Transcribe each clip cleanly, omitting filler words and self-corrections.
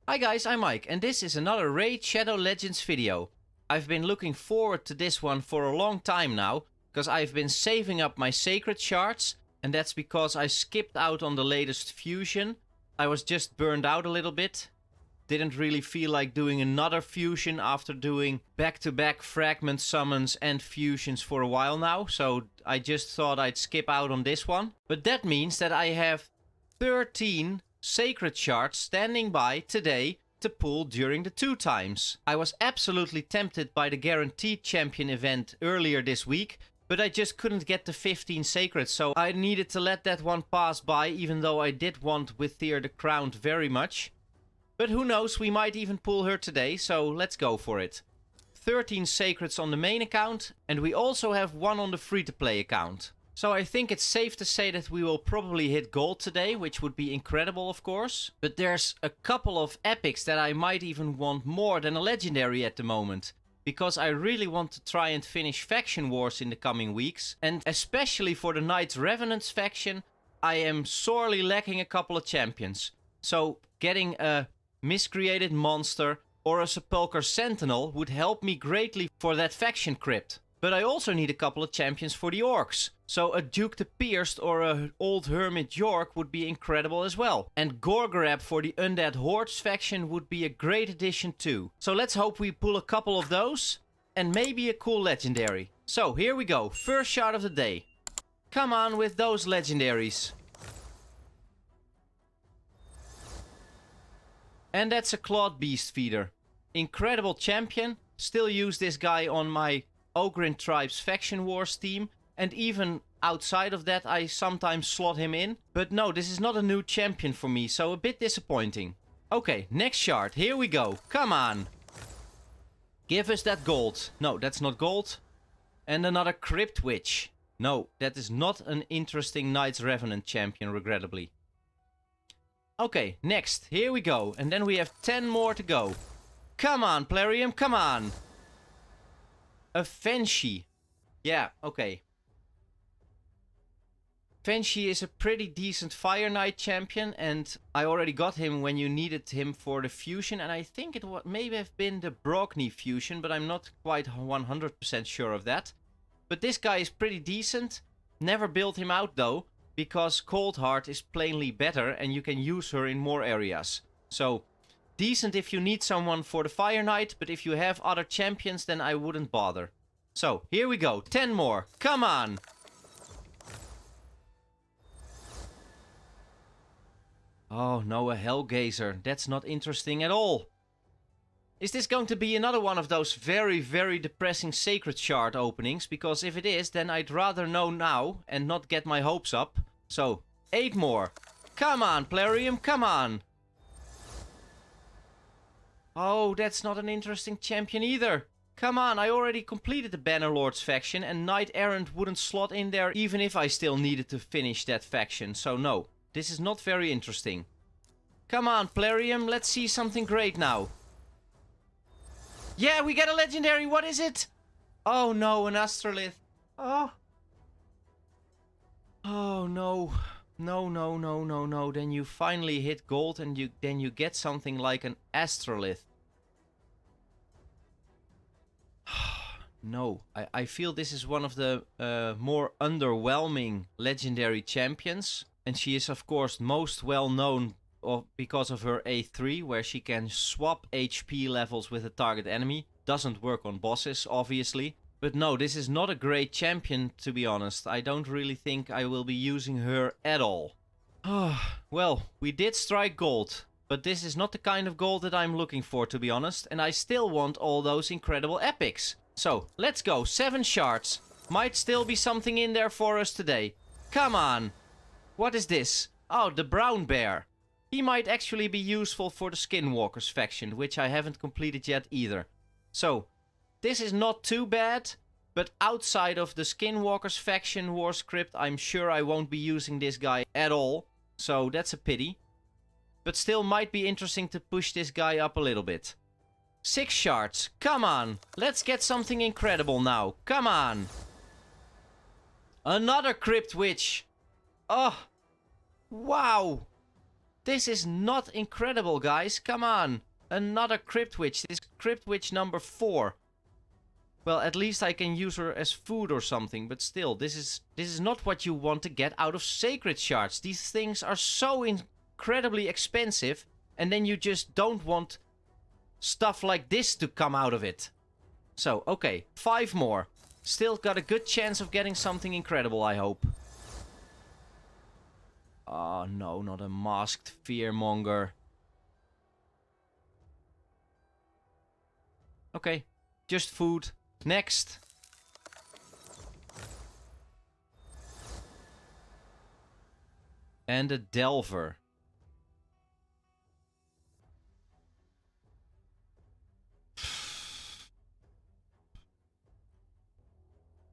Hi guys, I'm Mike and this is another Raid Shadow Legends video. I've been looking forward to this one for a long time now, because I've been saving up my sacred shards, and that's because I skipped out on the latest fusion. I was just burned out a little bit. Didn't really feel like doing another fusion after doing back-to-back fragment summons and fusions for a while now, so I just thought I'd skip out on this one. But that means that I have 13 sacred shards standing by today to pull during the 2 times. I was absolutely tempted by the guaranteed champion event earlier this week, but I just couldn't get the 15 sacreds, so I needed to let that one pass by, even though I did want Withir the Crowned very much. But who knows, we might even pull her today, so let's go for it. 13 sacreds on the main account, and we also have one on the free-to-play account. So I think it's safe to say that we will probably hit gold today, which would be incredible of course. But there's a couple of epics that I might even want more than a legendary at the moment. Because I really want to try and finish faction wars in the coming weeks. And especially for the Knights Revenants faction, I am sorely lacking a couple of champions. So getting a miscreated monster or a Sepulchre Sentinel would help me greatly for that faction crypt. But I also need a couple of champions for the orcs. So a Duke the Pierced or a Old Hermit York would be incredible as well. And Gorgorab for the Undead Hordes faction would be a great addition too. So let's hope we pull a couple of those. And maybe a cool legendary. So here we go. First shard of the day. Come on with those legendaries. And that's a Clawed Beast Feeder. Incredible champion. Still use this guy on my Ogrin Tribes Faction Wars team, and even outside of that I sometimes slot him in. But no, this is not a new champion for me, so a bit disappointing. Okay, next shard, here we go. Come on. Give us that gold. No, that's not gold. And another Crypt Witch. No, that is not an interesting Knights Revenant champion, regrettably. Okay, next, here we go. And then we have 10 more to go. Come on, Plarium, come on. A Fenshi. Yeah, okay. Fenshi is a pretty decent Fire Knight champion, and I already got him when you needed him for the fusion, and I think it maybe have been the Brogni fusion, but I'm not quite 100% sure of that. But this guy is pretty decent. Never built him out though, because Coldheart is plainly better and you can use her in more areas. So decent if you need someone for the Fire Knight, but if you have other champions, then I wouldn't bother. So, here we go. 10 more. Come on! Oh no, a Hellgazer. That's not interesting at all. Is this going to be another one of those very, very depressing Sacred Shard openings? Because if it is, then I'd rather know now and not get my hopes up. So, 8 more. Come on, Plarium, come on! Oh, that's not an interesting champion either. Come on, I already completed the Bannerlords faction and Knight Errant wouldn't slot in there even if I still needed to finish that faction. So no, this is not very interesting. Come on, Plarium, let's see something great now. Yeah, we get a legendary, what is it? Oh no, an Astrolith. Oh. Oh no. No, no, no, no, no. Then you finally hit gold and then you get something like an Astrolith. No, I feel this is one of the more underwhelming legendary champions. And she is of course most well known because of her A3, where she can swap HP levels with a target enemy. Doesn't work on bosses, obviously. But no, this is not a great champion, to be honest. I don't really think I will be using her at all. Well, we did strike gold. But this is not the kind of gold that I'm looking for, to be honest. And I still want all those incredible epics. So, let's go. 7 shards. Might still be something in there for us today. Come on. What is this? Oh, the brown bear. He might actually be useful for the Skinwalkers faction, which I haven't completed yet either. So, this is not too bad, but outside of the Skinwalkers faction war script, I'm sure I won't be using this guy at all. So that's a pity. But still might be interesting to push this guy up a little bit. 6 shards. Come on. Let's get something incredible now. Come on. Another Crypt Witch. Oh. Wow. This is not incredible, guys. Come on. Another Crypt Witch. This is Crypt Witch number 4. Well, at least I can use her as food or something. But still, this is not what you want to get out of Sacred Shards. These things are so incredibly expensive. And then you just don't want stuff like this to come out of it. So, okay. 5 more. Still got a good chance of getting something incredible, I hope. Oh no, not a masked fearmonger. Okay, just food. Next. And a Delver.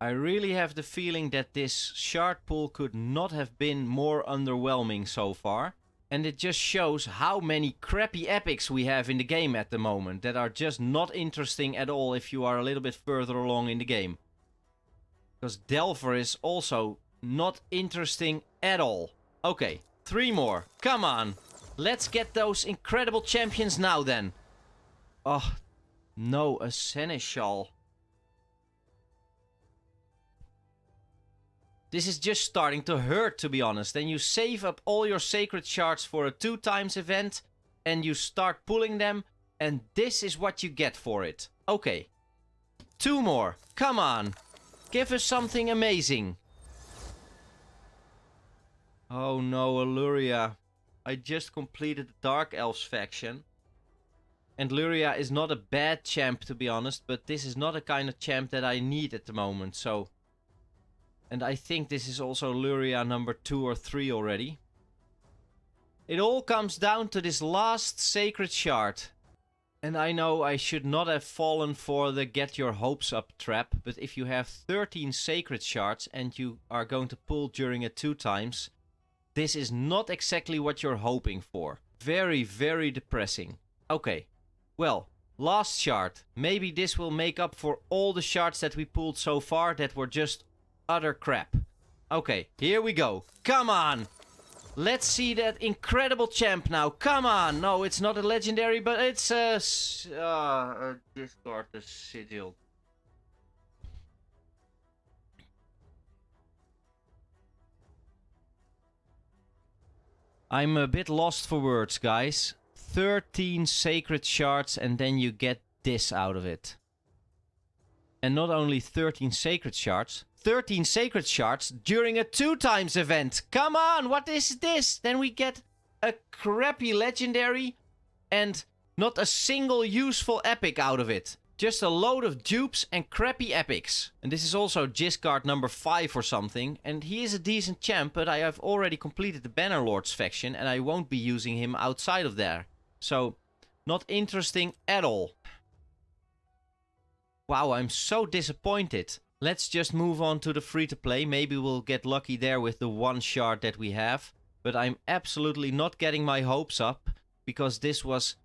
I really have the feeling that this shard pool could not have been more underwhelming so far. And it just shows how many crappy epics we have in the game at the moment that are just not interesting at all if you are a little bit further along in the game. Because Delver is also not interesting at all. Okay, 3 more. Come on. Let's get those incredible champions now then. Oh, no, a Seneschal. This is just starting to hurt, to be honest. Then you save up all your sacred shards for a 2x event. And you start pulling them. And this is what you get for it. Okay. 2 more. Come on. Give us something amazing. Oh no, Alluria. I just completed the Dark Elves faction. And Luria is not a bad champ, to be honest. But this is not a kind of champ that I need at the moment, so... And I think this is also Luria number 2 or 3 already. It all comes down to this last sacred shard. And I know I should not have fallen for the get your hopes up trap. But if you have 13 sacred shards and you are going to pull during a 2x... This is not exactly what you're hoping for. Very, very depressing. Okay. Well, last shard. Maybe this will make up for all the shards that we pulled so far that were just... utter crap. Okay, here we go. Come on! Let's see that incredible champ now. Come on! No, it's not a legendary, but it's a discard the sigil. I'm a bit lost for words, guys. 13 sacred shards and then you get this out of it. And not only 13 sacred shards... 13 sacred shards during a 2x event. Come on, what is this? Then we get a crappy legendary and not a single useful epic out of it. Just a load of dupes and crappy epics. And this is also Giscard number 5 or something. And he is a decent champ, but I have already completed the Bannerlords faction and I won't be using him outside of there. So, not interesting at all. Wow, I'm so disappointed. Let's just move on to the free-to-play. Maybe we'll get lucky there with the 1 shard that we have. But I'm absolutely not getting my hopes up. Because this was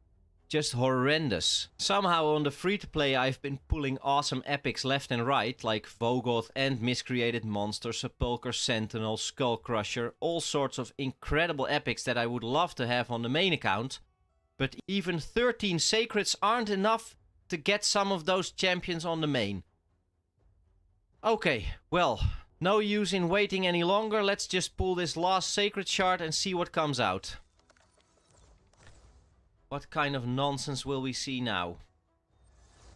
just horrendous. Somehow on the free-to-play I've been pulling awesome epics left and right. Like Vogoth and Miscreated Monster, Sepulchre Sentinel, Skullcrusher. All sorts of incredible epics that I would love to have on the main account. But even 13 sacreds aren't enough to get some of those champions on the main. Okay, well, no use in waiting any longer. Let's just pull this last sacred shard and see what comes out. What kind of nonsense will we see now?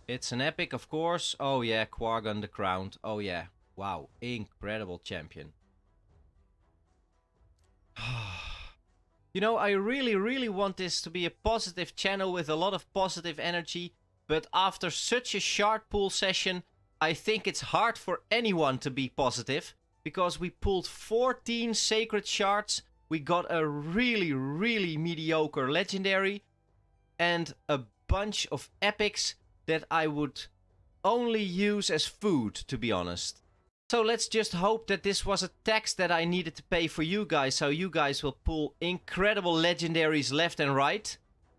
It's an epic, of course. Oh yeah, Quargon the Crowned. Oh yeah. Wow, incredible champion. You know, I really want this to be a positive channel with a lot of positive energy. But after such a shard pool session... I think it's hard for anyone to be positive, because we pulled 14 sacred shards, we got a really mediocre legendary, and a bunch of epics that I would only use as food, to be honest. So let's just hope that this was a tax that I needed to pay for you guys, so you guys will pull incredible legendaries left and right.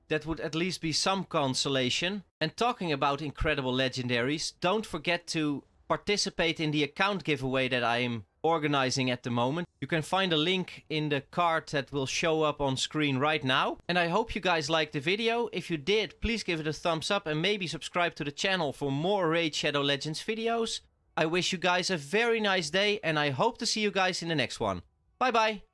That would at least be some consolation. And talking about incredible legendaries, don't forget to participate in the account giveaway that I am organizing at the moment. You can find a link in the card that will show up on screen right now. And I hope you guys liked the video. If you did, please give it a thumbs up and maybe subscribe to the channel for more Raid Shadow Legends videos. I wish you guys a very nice day and I hope to see you guys in the next one. Bye bye!